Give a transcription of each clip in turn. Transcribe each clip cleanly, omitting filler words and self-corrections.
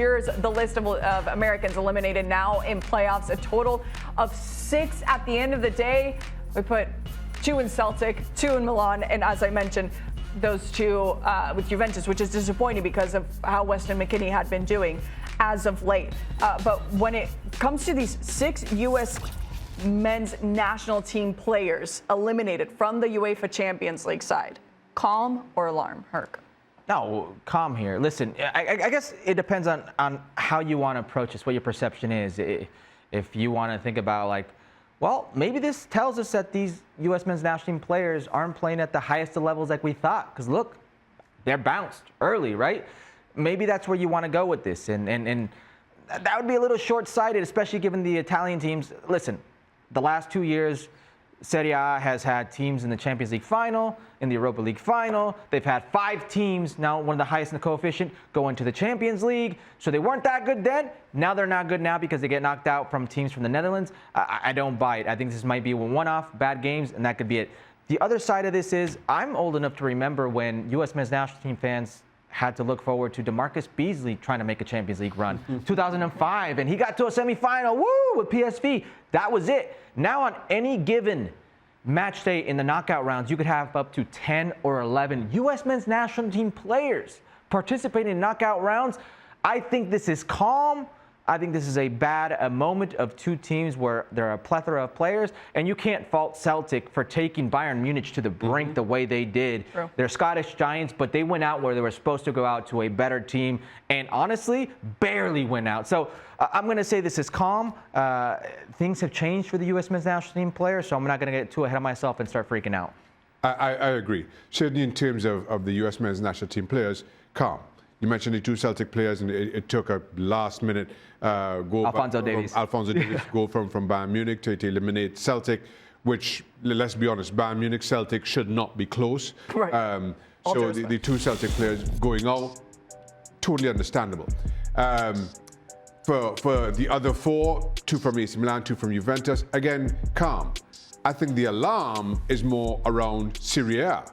Here's the list of Americans eliminated now in playoffs, a total of 6 at the end of the day. We put 2 in Celtic, 2 in Milan, and as I mentioned, those 2 with Juventus, which is disappointing because of how Weston McKennie had been doing as of late. But when it comes to these 6 U.S. men's national team players eliminated from the UEFA Champions League side, calm or alarm, Herc? No, calm here. Listen, I guess it depends on how you want to approach this, what your perception is. If you want to think about like, well, maybe this tells us that these U.S. men's national team players aren't playing at the highest of levels like we thought. Because look, they're bounced early, right? Maybe that's where you want to go with this. And that would be a little short-sighted, especially given the Italian teams. Listen, the last 2 years, Serie A has had teams in the Champions League final, in the Europa League final. They've had 5 teams, now one of the highest in the coefficient, go into the Champions League. So they weren't that good then. Now they're not good now because they get knocked out from teams from the Netherlands. I don't buy it. I think this might be one-off, bad games, and that could be it. The other side of this is I'm old enough to remember when U.S. men's national team fans had to look forward to DeMarcus Beasley trying to make a Champions League run. 2005, and he got to a semifinal, woo, with PSV. That was it. Now on any given match day in the knockout rounds, you could have up to 10 or 11 U.S. men's national team players participating in knockout rounds. I think this is calm. I think this is a moment of 2 teams where there are a plethora of players, and you can't fault Celtic for taking Bayern Munich to the brink the way they did. True. They're Scottish giants, but they went out where they were supposed to go out to a better team, and honestly, barely went out. So I'm going to say this is calm. Things have changed for the U.S. men's national team players, so I'm not going to get too ahead of myself and start freaking out. I agree. Certainly in terms of the U.S. men's national team players, calm. You mentioned the 2 Celtic players, and it took a last-minute goal. Alphonso Davies goal from Bayern Munich to eliminate Celtic, which, let's be honest, Bayern Munich, Celtic should not be close. Right. So the 2 Celtic players going out, totally understandable. For the other 4, 2 from AC Milan, 2 from Juventus, again, calm. I think the alarm is more around Serie A,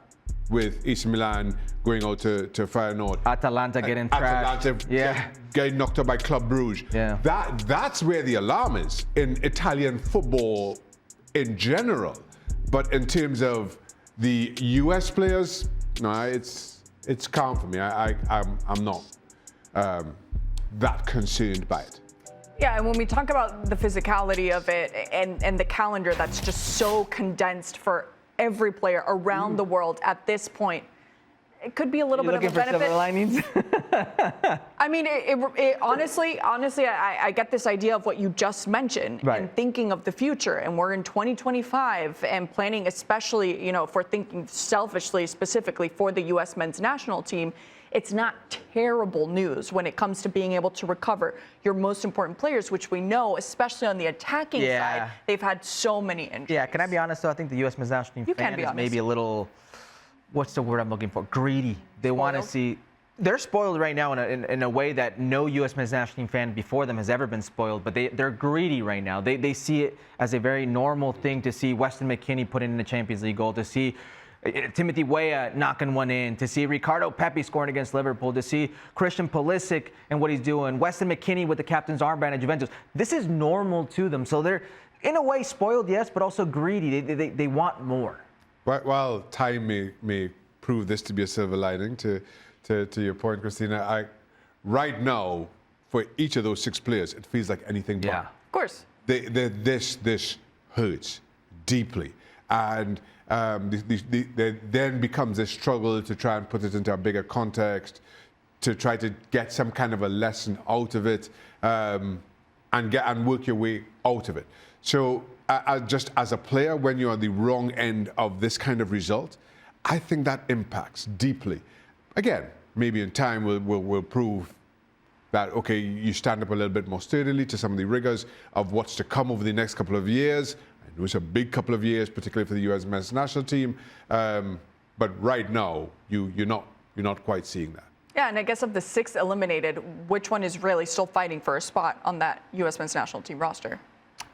with AC Milan going out to Feyenoord. Atalanta getting trashed. Atalanta getting knocked out by Club Brugge. Yeah. That's where the alarm is in Italian football in general. But in terms of the US players, no, it's calm for me. I'm not that concerned by it. Yeah, and when we talk about the physicality of it and the calendar that's just so condensed for every player around the world at this point, it could be a little bit of a benefit. Silver linings? I mean, honestly, I get this idea of what you just mentioned, right, and thinking of the future. And we're in 2025 and planning, especially, if we're thinking selfishly, specifically for the U.S. men's national team. It's not terrible news when it comes to being able to recover your most important players, which we know, especially on the attacking side, they've had so many injuries. Yeah, can I be honest, though? I think the U.S. men's national team fan is maybe a little, what's the word I'm looking for? Greedy. They want to see, they're spoiled right now in a way that no U.S. men's national team fan before them has ever been spoiled, but they're greedy right now. They see it as a very normal thing to see Weston McKennie put in the Champions League goal, to see Timothy Weah knocking one in, to see Ricardo Pepi scoring against Liverpool, to see Christian Pulisic and what he's doing, Weston McKennie with the captain's armband at Juventus. This is normal to them. So they're, in a way, spoiled, yes, but also greedy. They want more. While time may prove this to be a silver lining, to your point, Christina, right now, for each of those 6 players, it feels like anything but. Yeah, of course. This hurts deeply. And there then becomes this struggle to try and put it into a bigger context, to try to get some kind of a lesson out of it, and work your way out of it. So just as a player, when you're on the wrong end of this kind of result, I think that impacts deeply. Again, maybe in time we'll prove that, okay, you stand up a little bit more sturdily to some of the rigors of what's to come over the next couple of years. It was a big couple of years, particularly for the U.S. men's national team. But right now, you're not quite seeing that. Yeah, and I guess of the 6 eliminated, which one is really still fighting for a spot on that U.S. men's national team roster?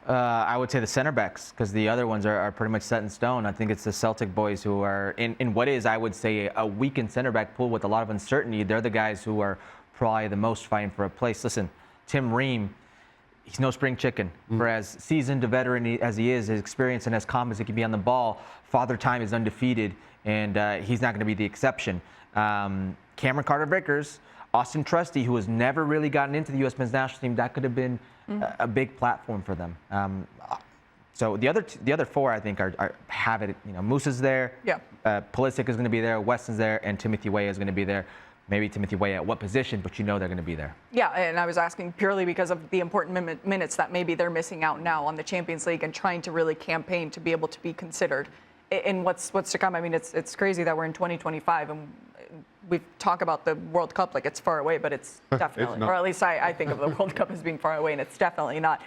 I would say the center backs, because the other ones are pretty much set in stone. I think it's the Celtic boys who are in what is, I would say, a weakened center back pool with a lot of uncertainty. They're the guys who are probably the most fighting for a place. Listen, Tim Ream, he's no spring chicken. For as seasoned a veteran as he is, his experience and as calm as he can be on the ball, Father Time is undefeated, and he's not going to be the exception. Cameron Carter-Vickers, Austin Trusty, who has never really gotten into the U.S. men's national team, that could have been a big platform for them. So the other four, I think, have it. You know, Moose is there. Yeah. Pulisic is going to be there. Weston's there, and Timothy Weah is going to be there. Maybe Timothy Weah at what position, but you know they're going to be there. Yeah, and I was asking purely because of the important minutes that maybe they're missing out now on the Champions League and trying to really campaign to be able to be considered in what's to come. I mean, it's crazy that we're in 2025 and we talk about the World Cup like it's far away, but it's definitely, not. or at least I think of the World Cup as being far away, and it's definitely not.